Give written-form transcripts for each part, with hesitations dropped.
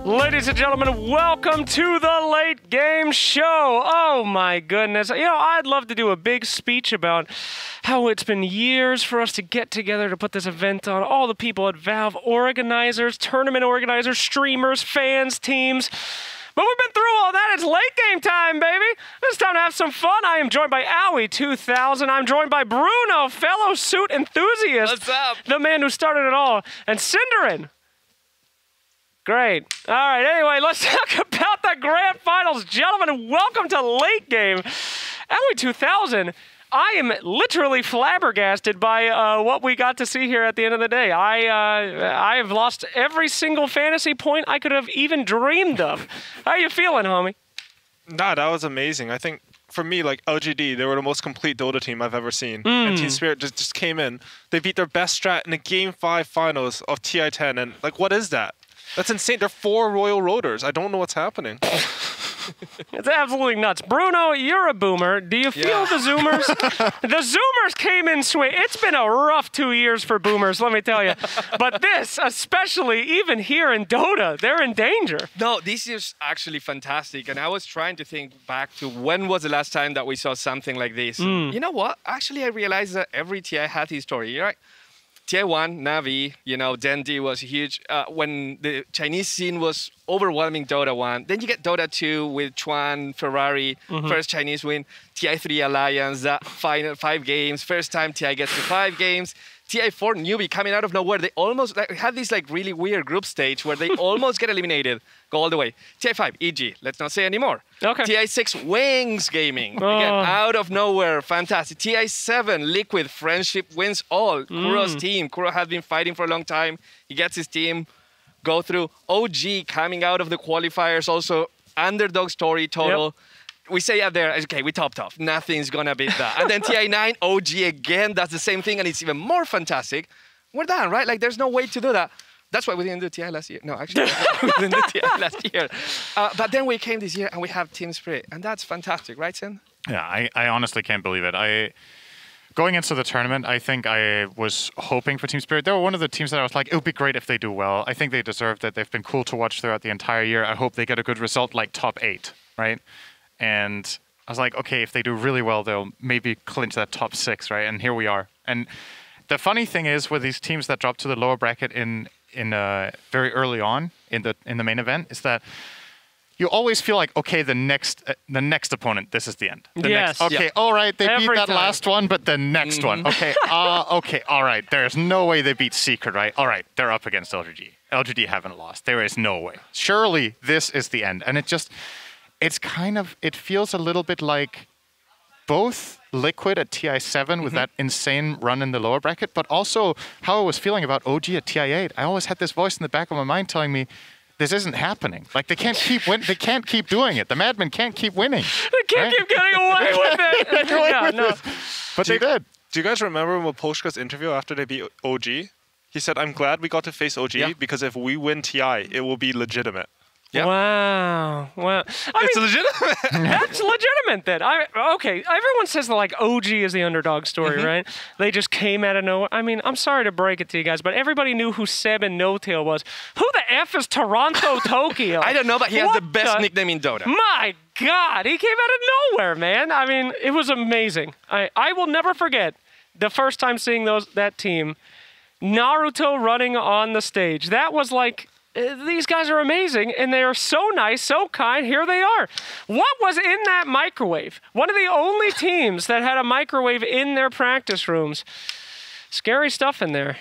Ladies and gentlemen, welcome to the Late Game Show. Oh my goodness. You know, I'd love to do a big speech about how it's been years for us to get together to put this event on. All the people at Valve, organizers, tournament organizers, streamers, fans, teams. But we've been through all that. It's late game time, baby. It's time to have some fun. I am joined by Owie2000. I'm joined by Bruno, fellow suit enthusiast. What's up? The man who started it all. And Cinderin. Great. All right, anyway, let's talk about the grand finals. Gentlemen, welcome to Late Game. Owie2000, I am literally flabbergasted by what we got to see here at the end of the day. I have lost every single fantasy point I could have even dreamed of. How you feeling, homie? Nah, that was amazing. I think, for me, like, LGD, they were the most complete Dota team I've ever seen. And Team Spirit just came in. They beat their best strat in the Game 5 finals of TI10. And, like, what is that? That's insane. They're 4 Royal Roaders. I don't know what's happening. It's absolutely nuts. Bruno, you're a boomer. Do you feel the Zoomers? The Zoomers came in swing. It's been a rough 2 years for boomers, let me tell you. But this, especially, even here in Dota, they're in danger. No, this is actually fantastic. And I was trying to think back to when was the last time that we saw something like this. You know what? Actually, I realized that every TI had his story, right? TI1, Navi, you know, Dendi was huge. When the Chinese scene was overwhelming Dota 1, then you get Dota 2 with Chuan, Ferrari, first Chinese win. TI3 Alliance, that final 5 games, first time TI gets to 5 games. TI4 newbie coming out of nowhere. They almost had this like really weird group stage where they almost get eliminated, go all the way. TI5, EG, let's not say anymore. Okay. TI6, Wings Gaming. Again, out of nowhere, fantastic. TI7, Liquid, Friendship wins all. Kuro's team. Kuro had been fighting for a long time. He gets his team, go through. OG coming out of the qualifiers, also underdog story total. Yep. We say out there, okay, we topped off. Nothing's gonna beat that. And then TI9, OG again, does the same thing, and it's even more fantastic. We're done, right? Like, there's no way to do that. That's why we didn't do TI last year. No, actually, we didn't do TI last year. But then we came this year, and we have Team Spirit, and that's fantastic, right, Sen? Yeah, I honestly can't believe it. Going into the tournament, I think I was hoping for Team Spirit. They were one of the teams that I was like, it would be great if they do well. I think they deserve that. They've been cool to watch throughout the entire year. I hope they get a good result, like top 8, right? And I was like, okay, if they do really well, they'll maybe clinch that top 6, right? And here we are. And the funny thing is, with these teams that drop to the lower bracket in very early on in the main event, is that you always feel like, okay, the next opponent, this is the end. All right, they beat that last one, but the next one, okay, okay, all right, there's no way they beat Secret, right? All right, they're up against LGD. LGD haven't lost. There is no way. Surely this is the end. And it feels a little bit like both Liquid at TI7 with that insane run in the lower bracket, but also how I was feeling about OG at TI8. I always had this voice in the back of my mind telling me, this isn't happening. Like, they can't keep doing it. The Madmen can't keep winning. They can't keep getting away with it. But they did. Do you guys remember Miposhka's interview after they beat OG? He said, I'm glad we got to face OG because if we win TI, it will be legitimate. Yeah. Wow. It's legitimate. That's legitimate then. Okay, everyone says that, like, OG is the underdog story, right? They just came out of nowhere. I mean, I'm sorry to break it to you guys, but everybody knew who Seb and No Tail was. Who the F is Toronto Tokyo? I don't know, but he has the best nickname in Dota. My God, he came out of nowhere, man. I mean, it was amazing. I will never forget the first time seeing that team. Naruto running on the stage. That was like... These guys are amazing, and they are so nice, so kind. Here they are. What was in that microwave? One of the only teams that had a microwave in their practice rooms. Scary stuff in there.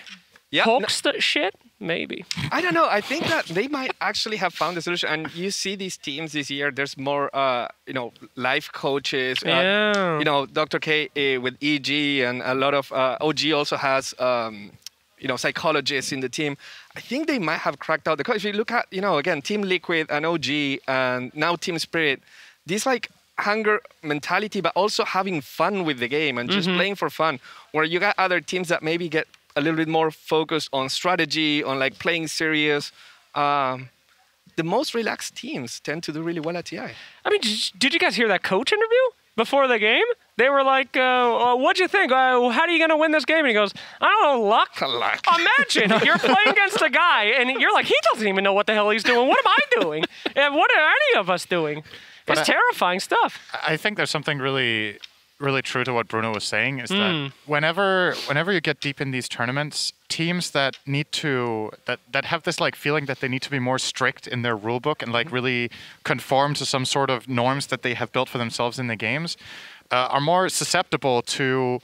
Yeah, Hulk shit? Maybe. I don't know. I think that they might actually have found a solution. And you see these teams this year, there's more, life coaches. Dr. K with EG, and a lot of OG also has... psychologists in the team. I think they might have cracked out the code. If you look at, again, Team Liquid and OG and now Team Spirit, this like hunger mentality, but also having fun with the game and just playing for fun, where you got other teams that maybe get a little bit more focused on strategy, on like playing serious. The most relaxed teams tend to do really well at TI. I mean, did you guys hear that coach interview before the game? They were like, what'd you think? How are you going to win this game? And he goes, I don't know, luck. Imagine you're playing against a guy, and you're like, he doesn't even know what the hell he's doing. What am I doing? And what are any of us doing? It's terrifying stuff. I think there's something really true to what Bruno was saying, is that whenever you get deep in these tournaments, teams that need to that have this like feeling that they need to be more strict in their rule book and like really conform to some sort of norms that they have built for themselves in the games, are more susceptible to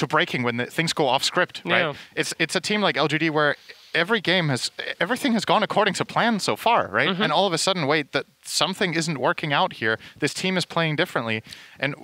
breaking when things go off script, right? Yeah. It's a team like LGD where everything has gone according to plan so far, right? And all of a sudden, wait, that something isn't working out here. This team is playing differently, and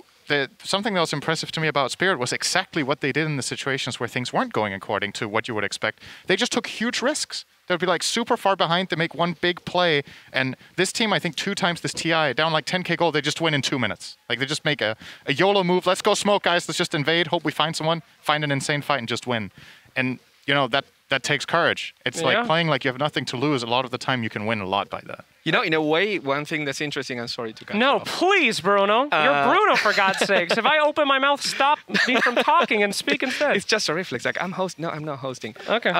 something that was impressive to me about Spirit was exactly what they did in the situations where things weren't going according to what you would expect. They just took huge risks. They'd be like super far behind to make one big play. And this team, I think 2 times this TI, down like 10k gold, they just win in 2 minutes. Like they just make a YOLO move. Let's go smoke, guys. Let's just invade. Hope we find someone, find an insane fight, and just win. And, you know, that takes courage. It's like playing like you have nothing to lose. A lot of the time you can win a lot by that. You know, in a way, one thing that's interesting, I'm sorry to cut No, you off. please, Bruno. You're Bruno, for God's sakes. If I open my mouth, stop me from talking and speak instead. It's just a reflex. Like, I'm not hosting. Okay.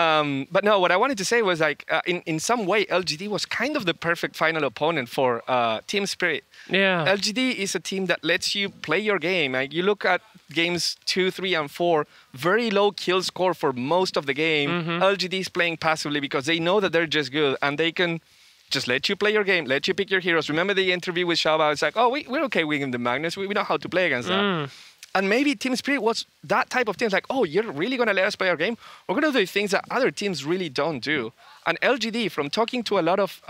But no, what I wanted to say was, like, in some way, LGD was kind of the perfect final opponent for Team Spirit. Yeah. LGD is a team that lets you play your game. Like, you look at games 2, 3, and 4, very low kill score for most of the game. LGD is playing passively because they know that they're just good, and they can just let you play your game, let you pick your heroes. Remember the interview with Xiaobao? It's like, oh, we're okay winning the Magnus. We know how to play against that. And maybe Team Spirit was that type of team. It's like, oh, you're really going to let us play our game? We're going to do things that other teams really don't do. And LGD, from talking to a lot of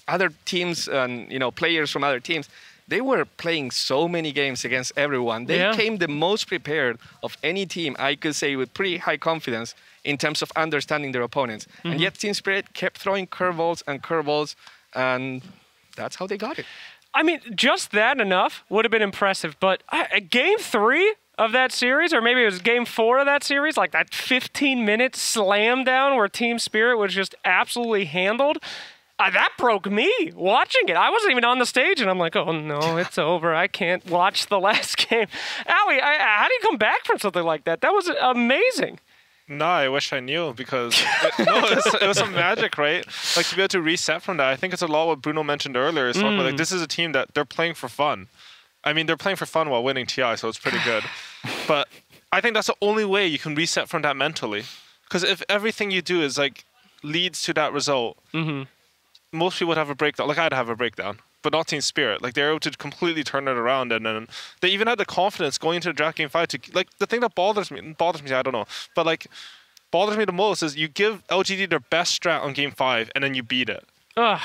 other teams and players from other teams, they were playing so many games against everyone. They came the most prepared of any team, I could say, with pretty high confidence in terms of understanding their opponents. And yet Team Spirit kept throwing curveballs, and that's how they got it. I mean, just that enough would have been impressive. But game 3 of that series, or maybe it was game 4 of that series, like that 15-minute slam down where Team Spirit was just absolutely handled, that broke me watching it. I wasn't even on the stage, and I'm like, oh, no, it's over. I can't watch the last game. Allie, how do you come back from something like that? That was amazing. No, I wish I knew, because it was some magic, right? Like, to be able to reset from that. I think it's a lot what Bruno mentioned earlier. Is talking about, like, this is a team that they're playing for fun. I mean, they're playing for fun while winning TI, so it's pretty good. But I think that's the only way you can reset from that mentally. Because if everything you do is like leads to that result, most people would have a breakdown. Like, I'd have a breakdown. But not Team Spirit. Like, they're able to completely turn it around, and then they even had the confidence going into the draft game 5 to, like, the thing that bothers me, I don't know, but like bothers me the most is you give LGD their best strat on game 5 and then you beat it. Ugh.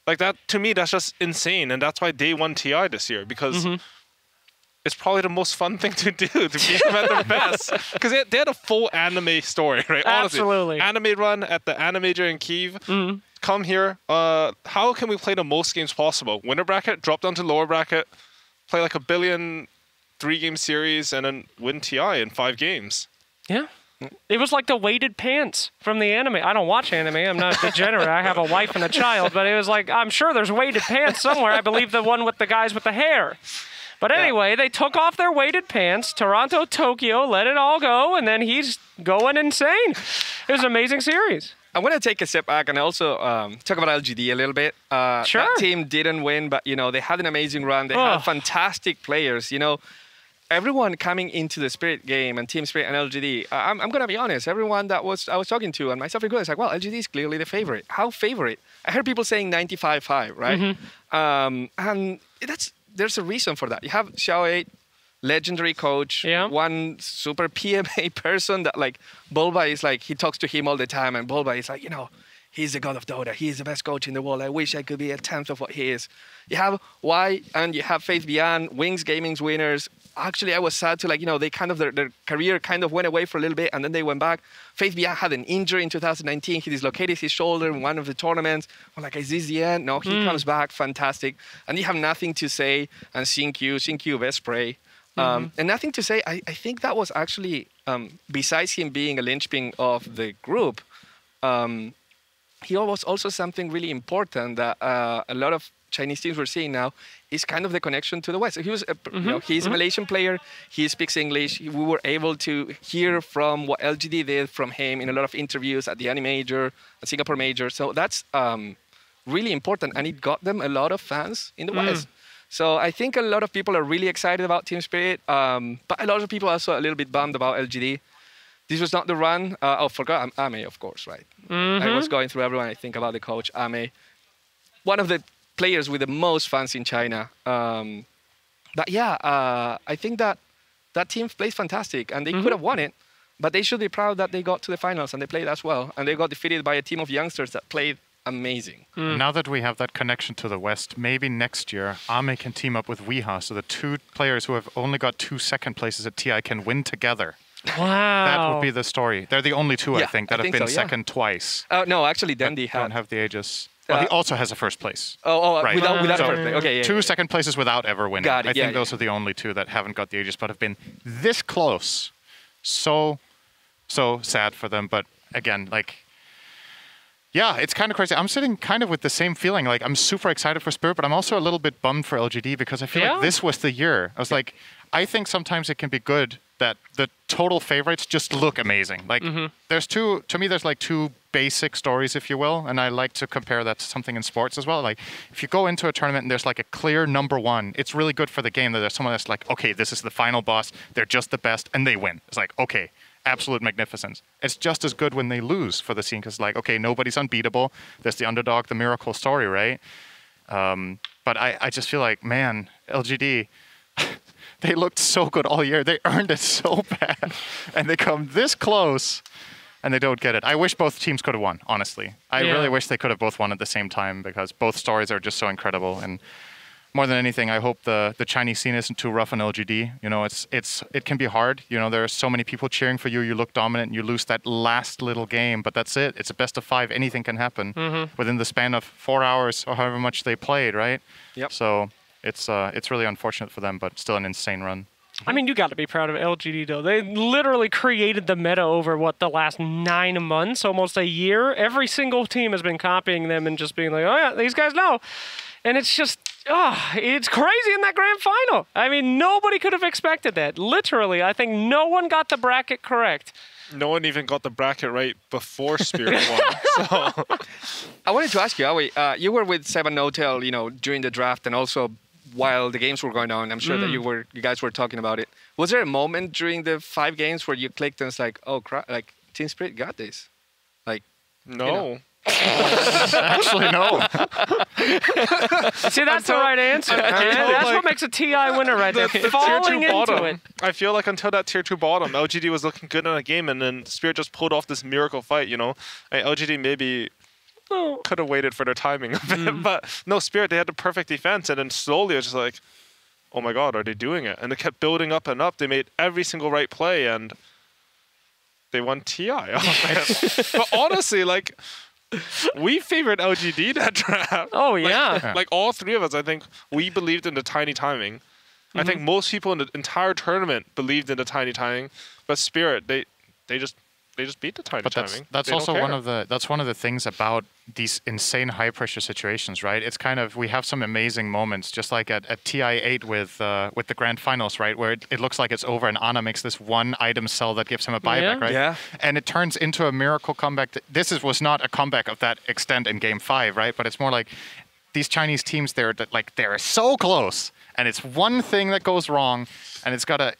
Like, that, to me, that's just insane, and that's why they won TI this year, because it's probably the most fun thing to do, to beat them at their best. Because they had a full anime story, right? Honestly. Absolutely. Anime run at the Animator in Kyiv. Come here. How can we play the most games possible? Winner bracket, drop down to lower bracket, play like a billion 3-game series, and then win TI in 5 games. Yeah. It was like the weighted pants from the anime. I don't watch anime. I'm not a degenerate. I have a wife and a child. But it was like, I'm sure there's weighted pants somewhere. I believe the one with the guys with the hair. But anyway, they took off their weighted pants. Toronto, Tokyo, let it all go. And then he's going insane. It was an amazing series. I want to take a step back and also talk about LGD a little bit. Sure. That team didn't win, but, they had an amazing run. They had fantastic players. Everyone coming into the Spirit game and Team Spirit and LGD, I'm going to be honest, everyone that I was talking to, and myself included, is like, well, LGD is clearly the favorite. How favorite? I heard people saying 95-5, right? And there's a reason for that. You have Xiao 8, legendary coach, one super PMA person that, like, Bulba is like, he talks to him all the time, and Bulba is like, he's the god of Dota. He's the best coach in the world. I wish I could be a 10th of what he is. You have Y, and you have Faith Bian, Wings Gaming's winners. Actually, I was sad to, like, they kind of, their career kind of went away for a little bit, and then they went back. Faith Bian had an injury in 2019. He dislocated his shoulder in one of the tournaments. I'm like, is this the end? No, he comes back, fantastic. And you have Nothing to Say, and Xingqiu best spray. And Nothing to Say, I think that was actually, besides him being a linchpin of the group, he was also something really important that a lot of Chinese teams we're seeing now is kind of the connection to the West. He was, he's a Malaysian player. He speaks English. We were able to hear from what LGD did from him in a lot of interviews at the ANI Major, at Singapore Major. So that's really important, and it got them a lot of fans in the West. So I think a lot of people are really excited about Team Spirit, but a lot of people are also a little bit bummed about LGD. This was not the run. Forgot Ame, of course, right? I was going through everyone. I think about the coach, Ame. One of the players with the most fans in China. But yeah, I think that team plays fantastic, and they could have won it, but they should be proud that they got to the finals and they played as well, and they got defeated by a team of youngsters that played amazing. Now that we have that connection to the West, maybe next year Ame can team up with Weeha, so the two players who have only got 2 second places at TI can win together. Wow. That would be the story. They're the only two, I think, that have been second twice. No, actually, Dandy don't have the ages. Well, he also has a first place. Right. Without a so first place. Okay, 2 second places without ever winning. Got it, I think those are the only two that haven't got the ages, but have been this close. So sad for them. But again, like, yeah, it's kind of crazy. I'm sitting kind of with the same feeling. Like, I'm super excited for Spirit, but I'm also a little bit bummed for LGD because I feel like this was the year. I was like, I think sometimes it can be good that the total favorites just look amazing. Like, there's two basic stories, if you will, and I like to compare that to something in sports as well. Like, if you go into a tournament and there's like a clear number one, it's really good for the game that there's someone that's like, okay, this is the final boss, they're just the best, and they win. It's like, okay, absolute magnificence. It's just as good when they lose for the scene, because like, okay, nobody's unbeatable. There's the underdog, the miracle story, right? But I just feel like, man, LGD, they looked so good all year. They earned it so bad, and they come this close, and they don't get it. I wish both teams could have won, honestly. I really wish they could have both won at the same time, because both stories are just so incredible. And more than anything, I hope the Chinese scene isn't too rough on LGD. You know, it can be hard. You know, there are so many people cheering for you. You look dominant, and you lose that last little game, but that's it. It's a best of 5. Anything can happen within the span of 4 hours or however much they played, right? Yep. So it's really unfortunate for them, but still an insane run. I mean, you got to be proud of LGD, though. They literally created the meta over, the last 9 months, almost a year. Every single team has been copying them and just being like, oh, yeah, these guys know. And it's just, it's crazy in that grand final. I mean, nobody could have expected that. Literally, I think no one got the bracket correct. No one even got the bracket right before Spirit won. So I wanted to ask you, Aoi, you were with Seven Hotel, during the draft and also while the games were going on. I'm sure that you guys were talking about it. Was there a moment during the 5 games where you clicked and it's like, oh crap, like Team Spirit got this? Like, no. Actually, no. See, that's the right answer. That's what makes a TI winner right there. Falling tier 2 into bottom. it. I feel like until that tier 2 bottom, LGD was looking good in a game, and then Spirit just pulled off this miracle fight, LGD maybe could have waited for their timing a bit, but no, Spirit, they had the perfect defense, and then slowly it was just like, oh my god, are they doing it? And it kept building up and up. They made every single right play, and they won TI. But honestly, like, we favored LGD that draft. Oh, yeah. Like all 3 of us, I think we believed in the tiny timing. I think most people in the entire tournament believed in the tiny timing, but Spirit, they just beat the tiny timing. That's also one of the things about these insane high pressure situations, right? It's kind of, we have some amazing moments, just like at TI8 with the grand finals, right, where it looks like it's over and Ana makes this one item sell that gives him a buyback, right? Yeah. And it turns into a miracle comeback. This was not a comeback of that extent in Game 5, right? But it's more like these Chinese teams, they're so close, and it's one thing that goes wrong, and it's gotta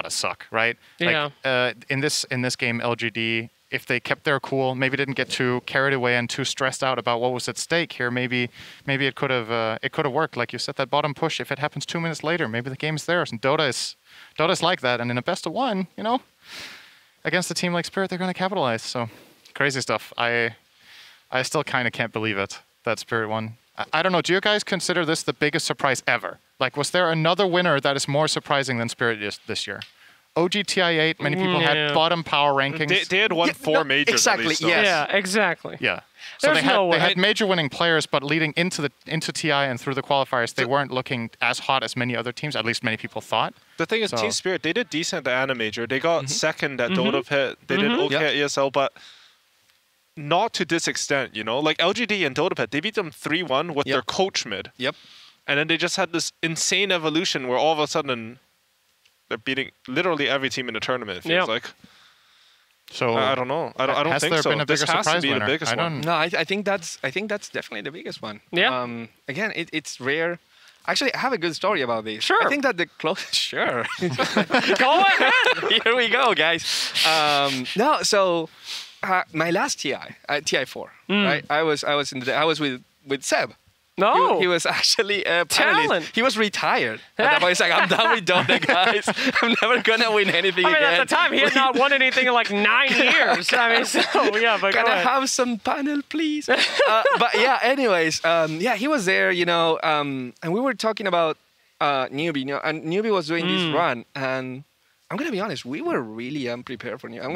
suck, right? Yeah. Like, in this game, LGD, if they kept their cool, maybe didn't get too carried away and too stressed out about what was at stake here, maybe it could have worked. Like you said, that bottom push, if it happens 2 minutes later, maybe the game's theirs. And Dota's like that. And in a best of 1, against a team like Spirit, they're going to capitalize. So crazy stuff. I still kind of can't believe it that Spirit won. I don't know. Do you guys consider this the biggest surprise ever? Like, was there another winner that is more surprising than Spirit is this year? OGTI8, many people had bottom power rankings. They had won 4 majors. Exactly, at least, yes. Yeah, exactly. Yeah. So There's they had major winning players, but leading into TI and through the qualifiers, they weren't looking as hot as many other teams, at least many people thought. The thing is, Team Spirit, they did decent at ANI Major. They got second at Dota Pit. They did okay at ESL, but not to this extent, you know? Like LGD and DotaPet, they beat them 3-1 with their coach mid. Yep. And then they just had this insane evolution where all of a sudden they're beating literally every team in the tournament, it feels like. So I don't know. I don't has think there so. been a This bigger has to surprise be the winner? biggest I one. don't. No, I think that's definitely the biggest one. Yeah. Again, it's rare. Actually, I have a good story about this. Sure. I think that the close. Sure. Go ahead. Here we go, guys. No, so my last TI, TI4, right? I was with Seb. No. He was actually a Talent. panelist. He was retired. At that point, he's like, I'm done with Dota, guys. I'm never gonna win anything I mean, again. at the time, he had not won anything in like 9 years. I mean, so yeah, but Can go I ahead. have some panel, please? But yeah, anyways, yeah, he was there, you know, and we were talking about Newbie, you know, and Newbie was doing this run, and I'm gonna be honest, we were really unprepared for Newbie. I'm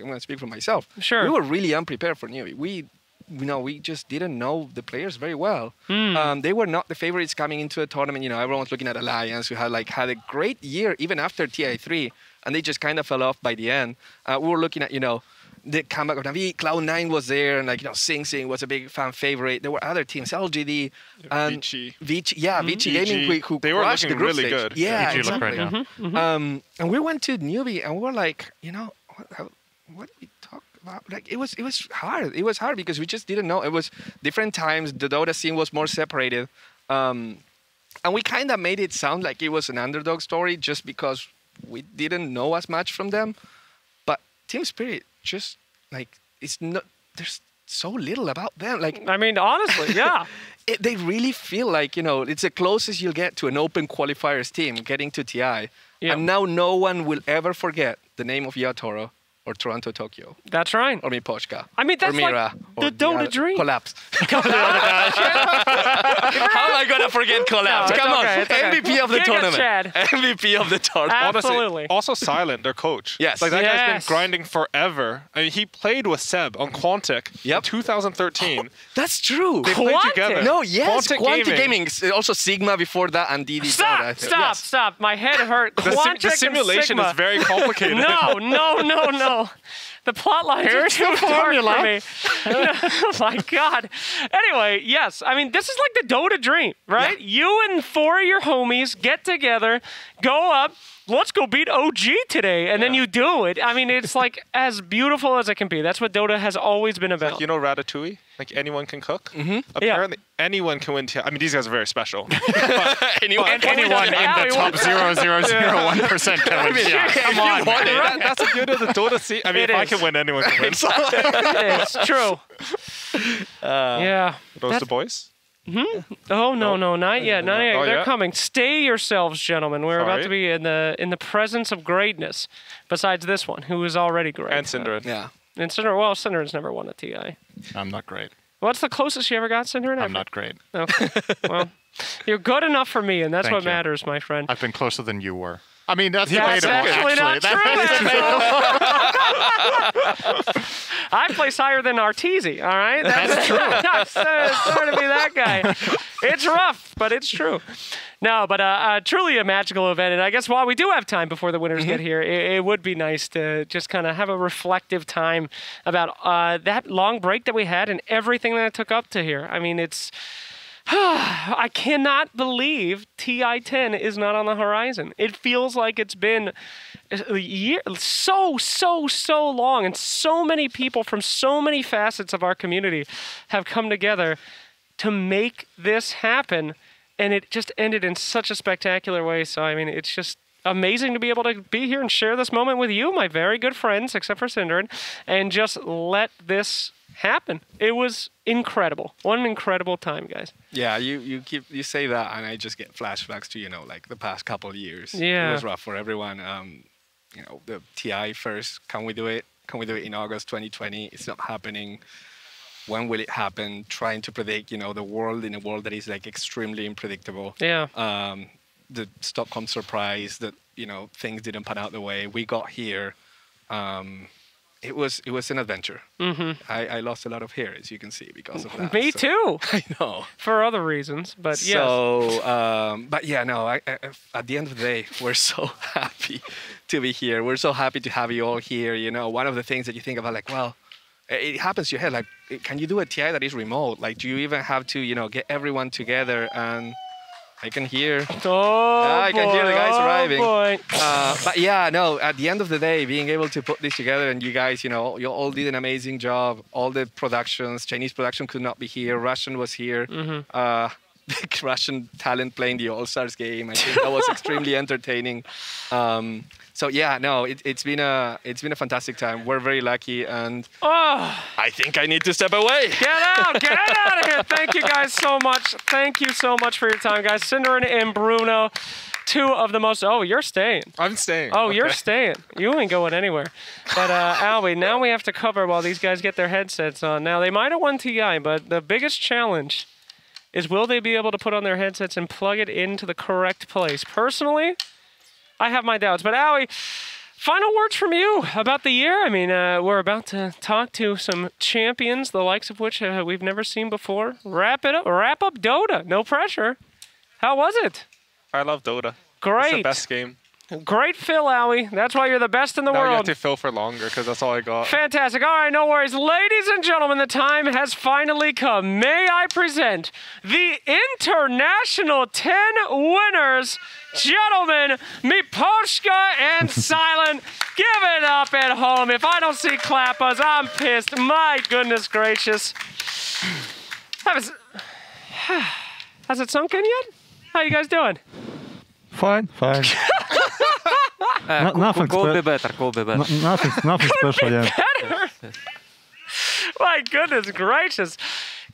gonna speak for myself. Sure. We were really unprepared for Newbie. We just didn't know the players very well. They were not the favorites coming into a tournament. You know, everyone was looking at Alliance, who had a great year even after TI3, and they just kind of fell off by the end. We were looking at, you know, the comeback of Navi. Cloud9 was there, and like, you know, Sing Sing was a big fan favorite. There were other teams, LGD, and Vici Gaming, who they were crushed looking the group really stage. good. Yeah, VG looked exactly. great, yeah. And we went to Newbie, and we were like, you know, what do we talk about? Like, it was hard. It was hard because we just didn't know. It was different times. The Dota scene was more separated, and we kind of made it sound like it was an underdog story just because we didn't know as much from them. But Team Spirit, just like, it's not. There's so little about them. Like, I mean, honestly, yeah. they really feel like, you know, it's the closest you'll get to an open qualifiers team getting to TI. Yeah. And now no one will ever forget the name of Yatoro or Toronto Tokyo That's right. or Mipochka. I mean, that's or Mira, like or the Dota other- dream. Collapse. How am I going to forget Collapse? No, it's Come on. okay, it's okay. MVP of the Giga tournament. Chad. MVP of the tournament. Absolutely. Also Silent, their coach. Yes. Like that guy's Yes. been grinding forever. I mean, he played with Seb on Quantic in Yep. 2013. That's true. They played Quantic? together. No, yes, Quantic Gaming. Also Sigma before that and DD. Stop! Dota, I think. Stop! Yes. Stop! My head hurt. The Quantic simulation and Sigma. is very complicated. No. The plot lines are too hard for me. Oh my God. Anyway, yes. I mean, this is like the Dota dream, right? You and 4 of your homies get together, go up. Let's go beat OG today, and then you do it. I mean, it's like as beautiful as it can be. That's what Dota has always been about. You know Ratatouille? Like anyone can cook? Mm-hmm. Apparently anyone can win. I mean, these guys are very special. Anyone in the top 0.0001% can win. Yeah, come on. That's the beauty of the Dota scene. I mean, It if I is. can win, anyone can win. It's true. Yeah. Those the boys? Oh no, not yet, not yet. Oh, They're yeah? coming. Stay yourselves, gentlemen. We're about Sorry. to be in the presence of greatness. Besides this one, who is already great. And Synderen. Yeah. And Synderen's never won a TI. I'm not great. What's the closest you ever got, Synderen? I'm not great. Okay. Well, you're good enough for me, and that's Thank what you. matters, my friend. I've been closer than you were. I mean, that's That's debatable, actually not actually. true. I place higher than Arteezy, all right? That's true. Sorry to be that guy. It's rough, but it's true. No, but truly a magical event. And I guess while we do have time before the winners get here, it would be nice to just kind of have a reflective time about that long break that we had and everything that it took up to here. I mean, it's... I cannot believe TI-10 is not on the horizon. It feels like it's been a year, so long, and so many people from so many facets of our community have come together to make this happen, and it just ended in such a spectacular way. So, I mean, it's just amazing to be able to be here and share this moment with you, my very good friends, except for Synderen, and just let this happen. It was incredible. What an incredible time, guys. Yeah, you say that, and I just get flashbacks to, you know, like the past couple of years. Yeah. It was rough for everyone. You know, the TI first. Can we do it? Can we do it in August 2020? It's not happening. When will it happen? Trying to predict, you know, the world in a world that is like extremely unpredictable. Yeah. The Stockholm surprise that, you know, things didn't pan out the way we got here. It was an adventure. I lost a lot of hair, as you can see, because of that. Me too, I know. for other reasons, but yes. So, but yeah, no. At the end of the day, we're so happy to be here. We're so happy to have you all here. You know, one of the things that you think about, like, well, it happens to your head like, can you do a TI that is remote? Like, do you even have to, get everyone together? And I can hear. Oh, yeah, I can hear the guys arriving. Boy. But yeah, no. At the end of the day, being able to put this together, and you guys, you all did an amazing job. All the productions, Chinese production could not be here. Russian was here. Big Russian talent playing the All Stars game. I think that was extremely entertaining. So yeah, no, it's been a fantastic time. We're very lucky, and I think I need to step away. Get out of here. Thank you guys so much. Thank you so much for your time, guys. Synderen and Bruno, two of the most. Oh, you're staying. I'm staying. Oh, you're staying. You ain't going anywhere. But Albie, now we have to cover while these guys get their headsets on. Now they might have won TI, but the biggest challenge is will they be able to put on their headsets and plug it into the correct place? Personally, I have my doubts. But Albie, final words from you about the year. I mean, we're about to talk to some champions, the likes of which we've never seen before. Wrap up Dota. No pressure. How was it? I love Dota. Great. It's the best game. Great fill, Albie. That's why you're the best in the now world. You have to fill for longer because that's all I got. Fantastic. All right, no worries. Ladies and gentlemen, the time has finally come. May I present the International 10 winners. Gentlemen, Miposhka and Silent. Give it up at home. If I don't see clappers, I'm pissed. My goodness gracious. Has it sunk in yet? How you guys doing? Fine. Nothing Could be better. nothing special, yeah. Better? My goodness gracious.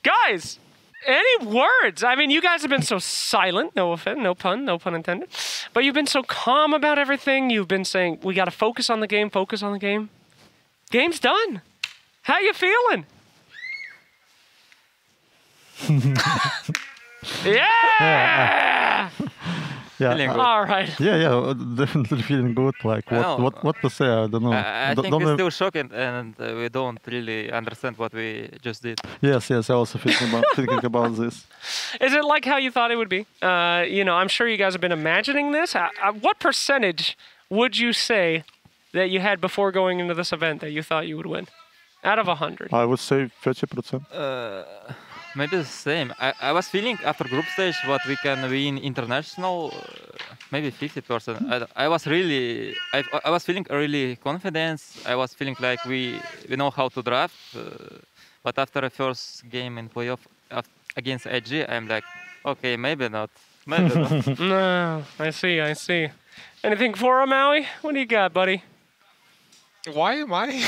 Guys, any words? I mean, you guys have been so silent. No offense, no pun intended. But you've been so calm about everything. You've been saying, we got to focus on the game. Game's done. How you feeling? Yeah! Yeah, All right. yeah, definitely feeling good. Like what to say? I don't know. I think it's still shocking, and we don't really understand what we just did. Yes. I also thinking about this. Is it like how you thought it would be? I'm sure you guys have been imagining this. What percentage would you say that you had before going into this event that you thought you would win? Out of 100. I would say 30%. Maybe the same. I was feeling after group stage what we can win international, maybe 50%. I was feeling really confident. I was feeling like we know how to draft. But after the first game in playoff against IG, I'm like, okay, maybe not. No, I see. Anything for him, Maui? What do you got, buddy? Why am I?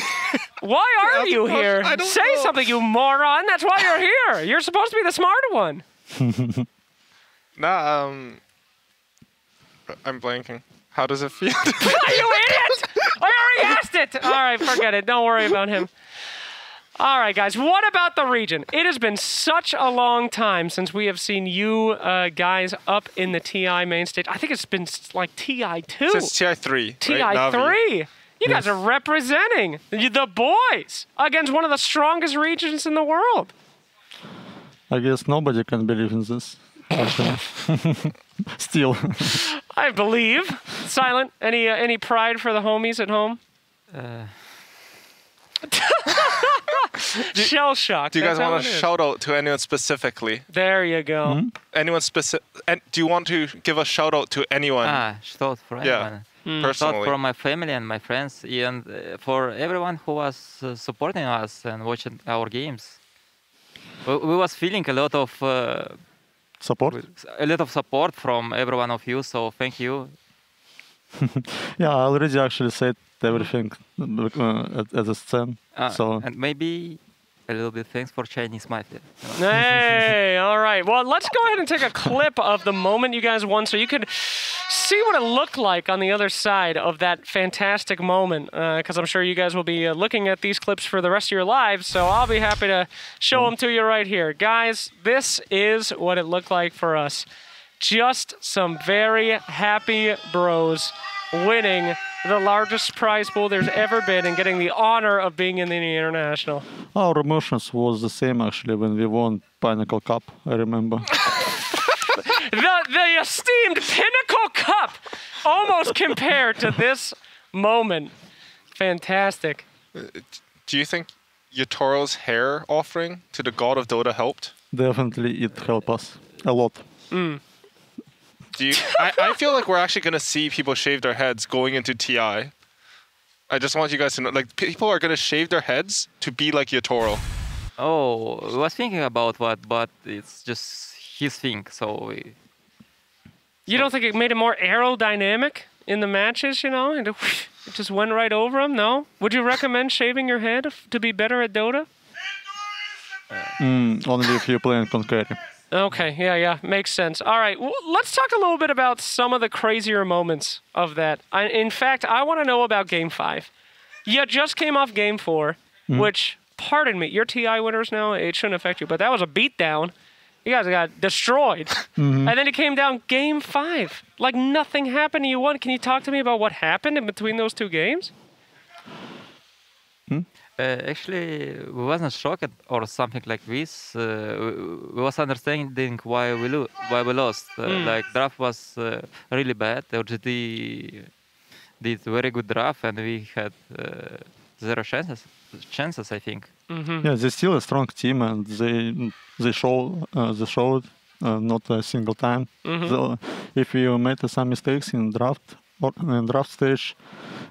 Why are you here? I don't Say know. something, you moron. That's why you're here. You're supposed to be the smarter one. Nah, I'm blanking. How does it feel? You idiot! I already asked it. All right, forget it. Don't worry about him. All right, guys. What about the region? It has been such a long time since we have seen you guys up in the TI main stage. I think it's been like TI2. Since TI3. TI3. You guys are representing the boys against one of the strongest regions in the world. I guess nobody can believe in this. Still. I believe. Silent. Any pride for the homies at home? Shell shock. Do you guys That's want how to it is. shout out to anyone specifically? There you go. Anyone specific? And do you want to give a shout out to anyone? Shout for Yeah. anyone. Shout Personally. for my family and my friends, and for everyone who was supporting us and watching our games. We was feeling a lot of Support? from every one of you. So thank you. Yeah, I already actually said everything at the stand. So And maybe a little bit thanks for Chinese Mafia. Hey, all right. Well, let's go ahead and take a clip of the moment you guys won so you could see what it looked like on the other side of that fantastic moment. Because I'm sure you guys will be looking at these clips for the rest of your lives. So I'll be happy to show them to you right here. Guys, this is what it looked like for us. Just some very happy bros winning the largest prize pool there's ever been and getting the honor of being in the international. our emotions was the same actually when we won Pinnacle Cup, I remember. The esteemed Pinnacle Cup almost compared to this moment. Fantastic. Do you think Yatoro's hair offering to the god of Dota helped? Definitely, it helped us a lot. I feel like we're actually going to see people shave their heads going into TI. I just want you guys to know, like, people are going to shave their heads to be like Yatoro. Oh, I was thinking about what, but it's just his thing. So You don't think it made it more aerodynamic in the matches? You know, and it just went right over him. No. Would you recommend shaving your head to be better at Dota? Only if you play in Concurry. Okay, yeah, makes sense. All right, let's talk a little bit about some of the crazier moments of that. In fact, I want to know about Game 5. You just came off Game 4, which, pardon me, you're TI winners now. It shouldn't affect you, but that was a beatdown. You guys got destroyed. And then it came down Game 5. Like nothing happened, you won. Can you talk to me about what happened in between those two games? actually, we wasn't shocked or something like this. We was understanding why we lost. Like draft was really bad. LGD did very good draft, and we had zero chances, I think. Yeah, they're still a strong team, and they showed not a single time. So if you made some mistakes in draft or in draft stage,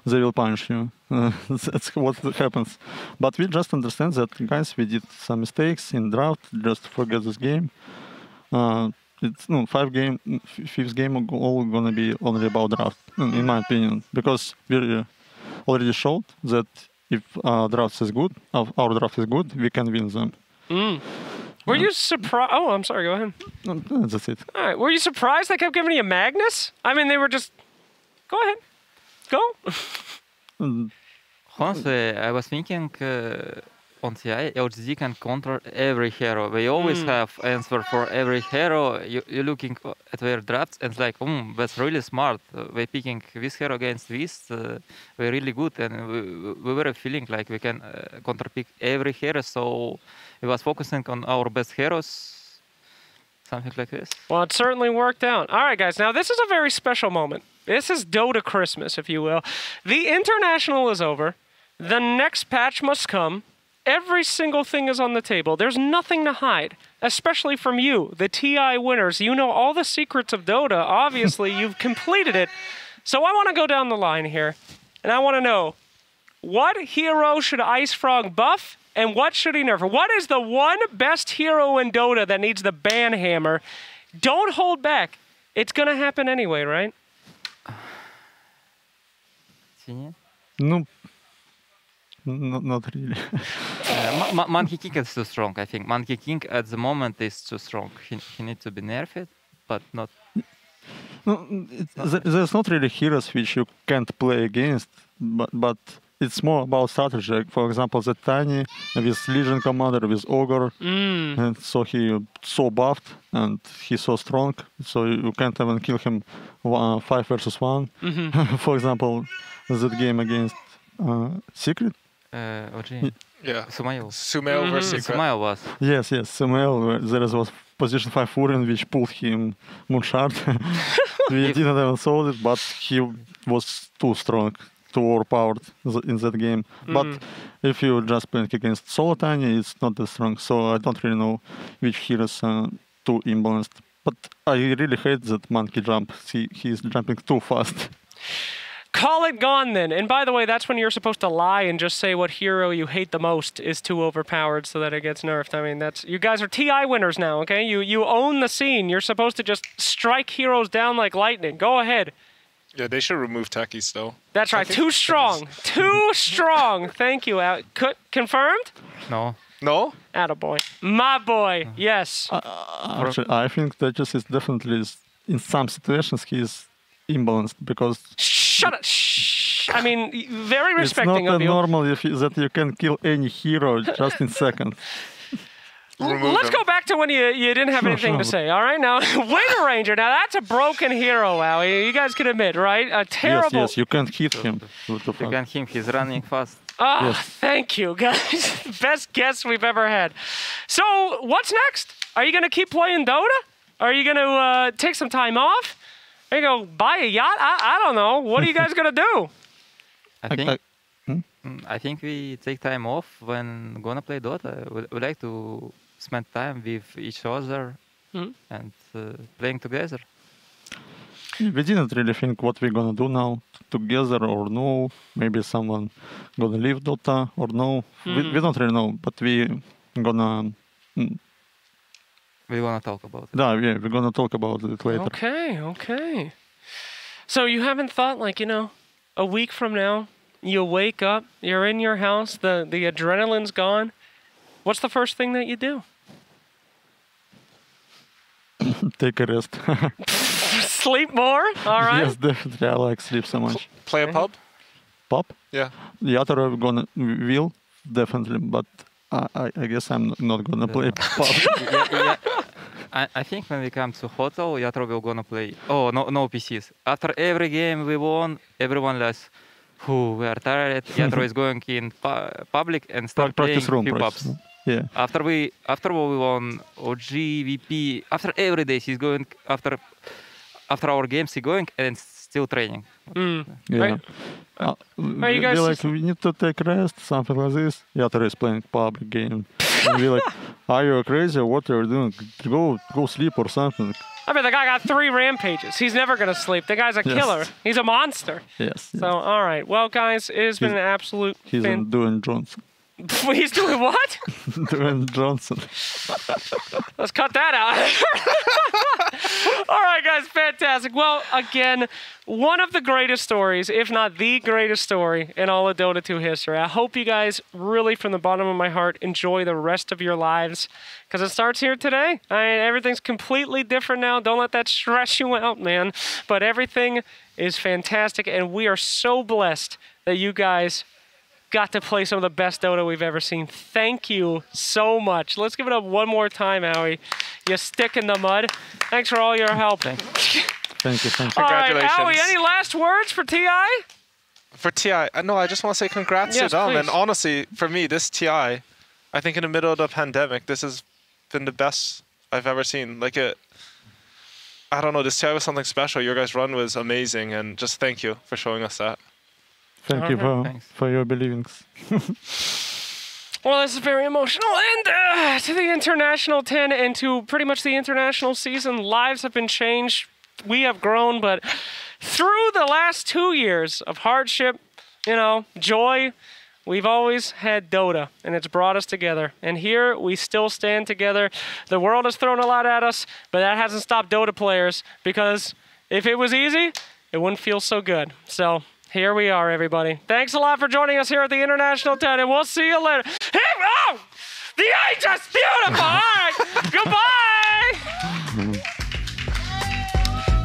they will punish you. That's what happens. But we just understand that, guys, we did some mistakes in draft. Just forget this game. It's fifth game all gonna be only about draft, in my opinion, because we already showed that if our draft is good, we can win them. Were you surprised? Oh, I'm sorry. Go ahead. That's it. All right. Were you surprised they kept giving you Magnus? I mean, they were just. Go ahead. Go. Honestly, I was thinking on CI, LGD can counter every hero. They always have answer for every hero. You're looking at their drafts and it's like, that's really smart. They're picking this hero against this. We're really good. And we were feeling like we can counter pick every hero. So we was focusing on our best heroes. Something like this. Well, it certainly worked out. All right, guys. Now, this is a very special moment. This is Dota Christmas, if you will. The International is over. The next patch must come. Every single thing is on the table. There's nothing to hide, especially from you, the TI winners. You know all the secrets of Dota. Obviously, you've completed it. So I want to go down the line here, and I want to know, what hero should Ice Frog buff, and what should he nerf? What is the one best hero in Dota that needs the ban hammer? Don't hold back. It's going to happen anyway, right? No, not really. Monkey King is too strong, I think. Monkey King at the moment is too strong. He needs to be nerfed, but not... No, there's not really heroes which you can't play against, but it's more about strategy. Like, for example, the Tiny with Legion Commander, with Ogre, and so he so buffed and he's so strong, so you can't even kill him 5 versus 1. For example, that game against Secret. OG. Yeah. Sumail versus Secret. Sumail was. Yes, Sumail, where there was position 5 Furin which pulled him Moonshard. We didn't even saw it, but he was too strong, too overpowered in that game. But if you just playing against Solo Tiny, it's not that strong. So I don't really know which heroes are too imbalanced. But I really hate that monkey jump. He's jumping too fast. Call it gone then. And by the way, that's when you're supposed to lie and just say what hero you hate the most is too overpowered so that it gets nerfed. I mean, you guys are TI winners now, okay? You own the scene. You're supposed to just strike heroes down like lightning. Go ahead. Yeah, they should remove techies though. That's right. Too strong. Too strong. Thank you. Confirmed? No. No? Attaboy. My boy. Yes. Actually, I think that just is definitely, in some situations, he's imbalanced because... Shut up. Shh. I mean, very respecting of you. It's not normal that you can kill any hero just in seconds. Let's go back to when you didn't have anything to say. All right, now, Wind Ranger. Now, that's a broken hero, Wowie. You guys can admit, right? A terrible... Yes, you can't hit him. You can hit him. He's running fast. Yes. Thank you, guys. Best guess we've ever had. So, what's next? Are you going to keep playing Dota? Are you going to take some time off? Are you going to buy a yacht? I don't know. What are you guys going to do? I think I think we take time off when gonna play Dota. We like to spend time with each other and playing together. We didn't really think what we're gonna do now, together or no. Maybe someone gonna leave Dota or no. We don't really know, but we gonna. We wanna talk about it. Yeah, we're gonna talk about it later. Okay. So you haven't thought, like, a week from now, you wake up, you're in your house, the adrenaline's gone. What's the first thing that you do? Take a rest. Sleep more? All right. Yes, definitely. I like sleep so much. Play a pub? Pop? Yeah. Yatoro will definitely, but I guess I'm not gonna play pop. Yeah. I think when we come to hotel, Yatoro will gonna play. Oh, no PCs. After every game we won, everyone less. We are tired. Yatoro is going in public and start playing few pubs. Yeah. After we won OG, VP, after every day he's going after our games he's going and still training. Yeah. you guys we need to take rest, something like this. Yatoro is playing public game. And we're like, are you crazy? What are you doing? Go sleep or something. I mean, the guy got 3 rampages. He's never going to sleep. The guy's a killer. He's a monster. Yes. So, all right. Well, guys, it has been an absolute... He's doing Johnson. He's doing what? Doing Johnson. Let's cut that out. All right, guys, fantastic. Well, again, one of the greatest stories, if not the greatest story in all of Dota 2 history. I hope you guys really, from the bottom of my heart, enjoy the rest of your lives because it starts here today. Everything's completely different now. Don't let that stress you out, man. But everything is fantastic, and we are so blessed that you guys got to play some of the best Dota we've ever seen. Thank you so much. Let's give it up one more time, Howie. You stick in the mud. Thanks for all your help. Thank you. All right, Congratulations. Howie, any last words for TI? For TI, no, I just want to say congrats Yes, to them. please. And honestly, for me, this TI, I think in the middle of the pandemic, this has been the best I've ever seen. Like I don't know, this TI was something special. Your guys' run was amazing, and just thank you for showing us that. Thank you for your believings. Well, this is very emotional. And to the International 10 and to pretty much the international season, lives have been changed. We have grown, but through the last 2 years of hardship, joy, we've always had Dota, and it's brought us together. And here we still stand together. The world has thrown a lot at us, but that hasn't stopped Dota players because if it was easy, it wouldn't feel so good. So here we are, everybody. Thanks a lot for joining us here at the International 10, and we'll see you later. The age is beautiful! All right, goodbye!